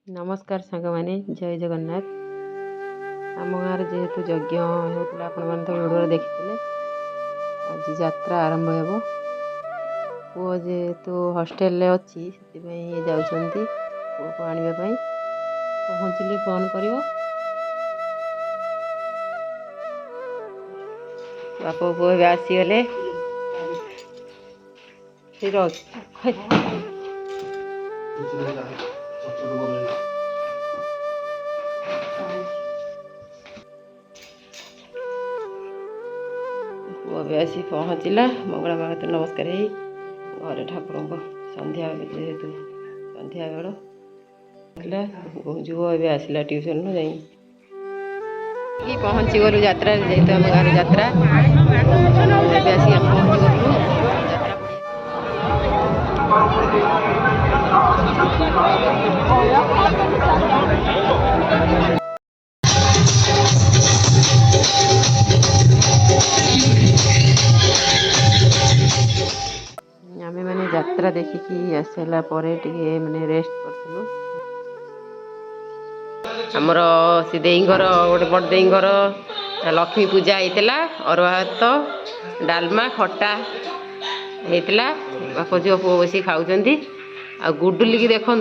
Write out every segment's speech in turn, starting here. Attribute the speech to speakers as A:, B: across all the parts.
A: नमस्कार सांग मैंने जय जगन्नाथ। आम गाँव जेहेतु यज्ञ होता आपण मैंने तो भिडियो देखी आज यात्रा आरंभ हो पुओ जेहेतु हॉस्टेल रे अच्छी से जाऊँगी पुओ को आने पहुँचली फोन कर बाप पुओ भी आसीगले पुओ भी आसी पहुँचला मंगला माँ तो नमस्कार ही घरे ठाकुर को संध्या जेहेतु संध्या बेल झुओ भी आसला ट्यूशन जा पहुँची गलु यात्रा जेहेतु आम गाँव यात्रा आसी पहुँची गलु आम मैंने यात्रा देखिकी आसला मैंने रेस्ट करूँ आमर से देईर गोटे बड़ देईर लक्ष्मी पूजा होता अरुआ भात डालमा खटा होता बाप झील पुओ बस खाऊँ आ गुडुली की देखु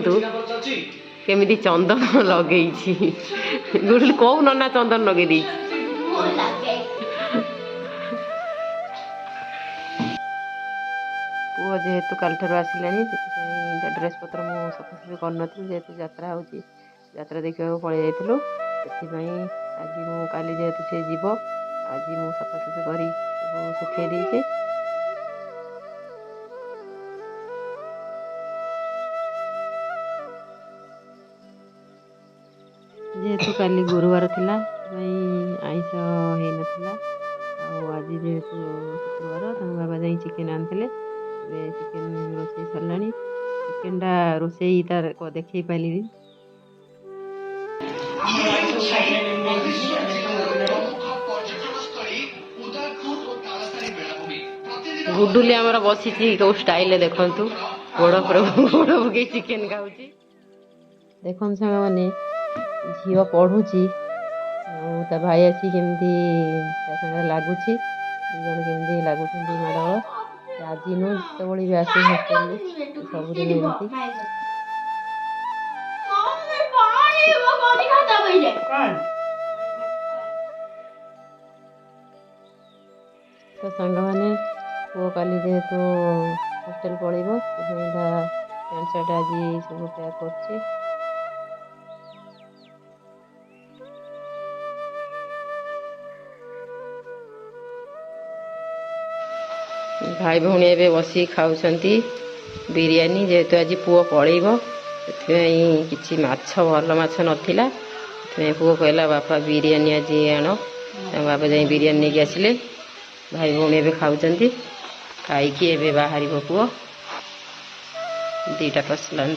A: केमी चंदन लगे गुडुली कौ नना चंदन लगे पुओ जेहेतु काल ठार आसला ड्रेस पत्र मुझे सफासफी करनी जेहेतु यात्रा होती यात्रा देखा पलि जाइलु आज काली जेहेतु सी जीव आज मुझे सफासफी कर सुखे देचे जेहेतु काली गुरुवार थिला आईष हो नाला आज जेहेतु शुक्रवार बाबा जाई चिकेन आनते चिकेन रोसे सरला चिकेनटा रोसे तार देखे पाइली गुडुली आमर बसी कौ स्टाइल देखु गोड़ पर गोड़ पकई चिकेन खाऊँ देखो सांग मैंने झील पढ़ुची भाई आसी केमती लगुच केमती लगुच माड़ आज नु जो भी आसे हस्टेल सबुदिन एमती तो सांग मैंने पुओ काली जेहेतु हस्टेल पलैब पैंट सार्ट आज सब पैक कर भाई भौणी ए बसी खाऊँ बिरियानी जेहेतु आज पुओ पलैब से माछ भल माछ नाला पुओ कहला बापा बिरियानी आज आण बापा जाई बिरियानी नहीं आसिले भाई भौणी ए खाऊँ खाई बाहर पुओ दीटा तसल आनी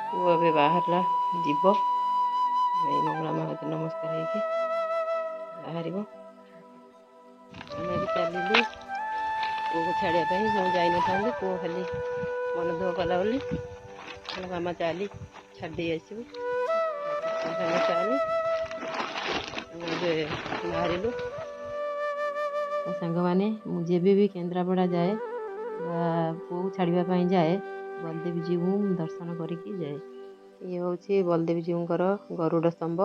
A: पुओ ए बाहर जीव मंगला माँ नमस्कार हो बाहर आम चलू पुओ को छाड़ापी मुझे जाई न था पुओ खाली मन दुख कला मामा चली छाड़ी आसू चली बाहर सांग मैंने मुझे भी केन्द्रापड़ा जाए पुओ को छाड़ापी जाए बलदेव जी को दर्शन करके जाए ये हूँ बलदेव जी गरुड़ स्तंभ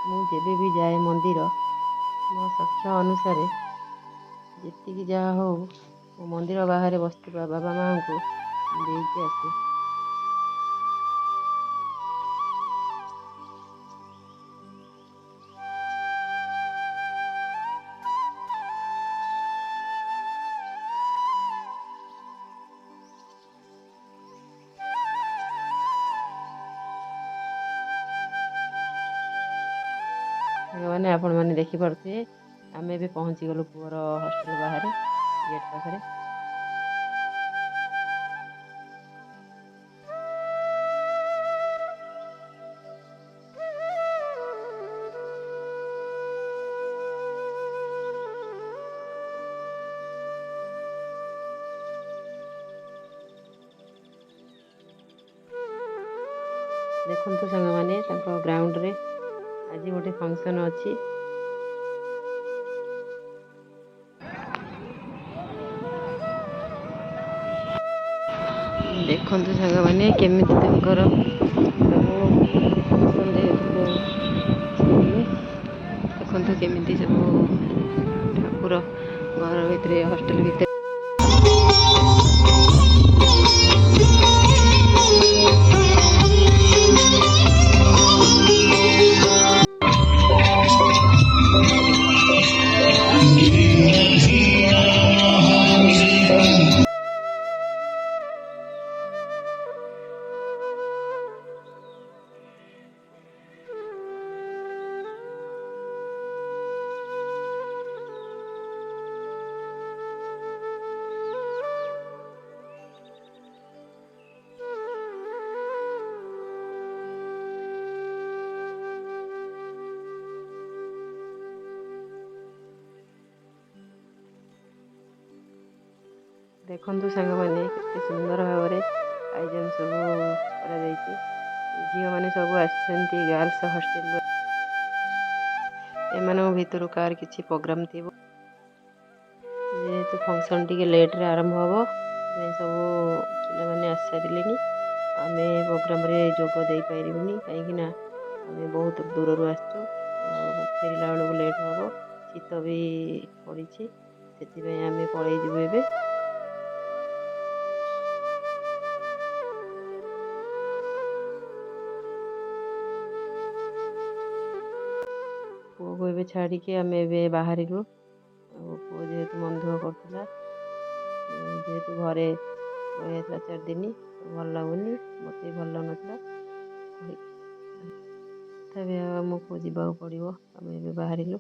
A: मुझे भी जाए मंदिर मो सख्य अनुसार जी जहाँ हो मंदिर बाहर बसता बाबा माँ को देके आसे मैंने आपण मैंने देखिपे आम भी पहुँची गलु पुअर हॉस्टेल बाहर गेट पाखे ଦେଖନ୍ତୁ ସାଙ୍ଗମାନେ ତାଙ୍କ ଗ୍ରାଉଣ୍ଡରେ ଆଜି ଗୋଟେ ଫଙ୍କସନ୍ ଅଛି। ଦେଖନ୍ତୁ ସାଙ୍ଗମାନେ କେମିତି ତାଙ୍କର ସବୁ ଫଙ୍କସନ୍ରେ ଦେଖନ୍ତୁ କେମିତି ସବୁ ଠାକୁର ଘର ଭିତରେ ହଷ୍ଟେଲ ଭିତରେ ଦେଖନ୍ତୁ ସାଙ୍ଗମାନେ କେତେ ସୁନ୍ଦର ଭାବରେ ଆୟୋଜନ ସବୁ କରାଯାଇଛି। ଝିଅମାନେ ସବୁ ଆସିଛନ୍ତି ଗାର୍ଲସ ହଷ୍ଟେଲରୁ। ଏମାନଙ୍କ ଭିତରୁ କାହାର କିଛି ପ୍ରୋଗ୍ରାମ ଥିବ, ଯେହେତୁ ଫଙ୍କସନ୍ ଟିକେ ଲେଟ୍ରେ ଆରମ୍ଭ ହେବ, ସେଥିପାଇଁ ସବୁ ପିଲାମାନେ ଆସିସାରିଲେଣି। ଆମେ ପ୍ରୋଗ୍ରାମରେ ଯୋଗ ଦେଇପାରିବୁନି, କାହିଁକିନା ଆମେ ବହୁତ ଦୂରରୁ ଆସିଛୁ ଆଉ ଫେରିଲା ବେଳକୁ ଲେଟ୍ ହେବ। ଶୀତ ବି ପଡ଼ିଛି, ସେଥିପାଇଁ ଆମେ ପଳେଇଯିବୁ ଏବେ। ପୁଅକୁ ଏବେ ଛାଡ଼ିକି ଆମେ ଏବେ ବାହାରିଲୁ। ଆଉ ପୁଅ ଯେହେତୁ ମନ ଦୁଃଖ କରୁଥିଲା, ଯେହେତୁ ଘରେ ରହିଯାଇଥିଲା 4 ଦିନ, ଭଲ ଲାଗୁନି, ମୋତେ ବି ଭଲ ଲାଗୁନଥିଲା, ତଥାପି ଆମକୁ ଯିବାକୁ ପଡ଼ିବ। ଆମେ ଏବେ ବାହାରିଲୁ।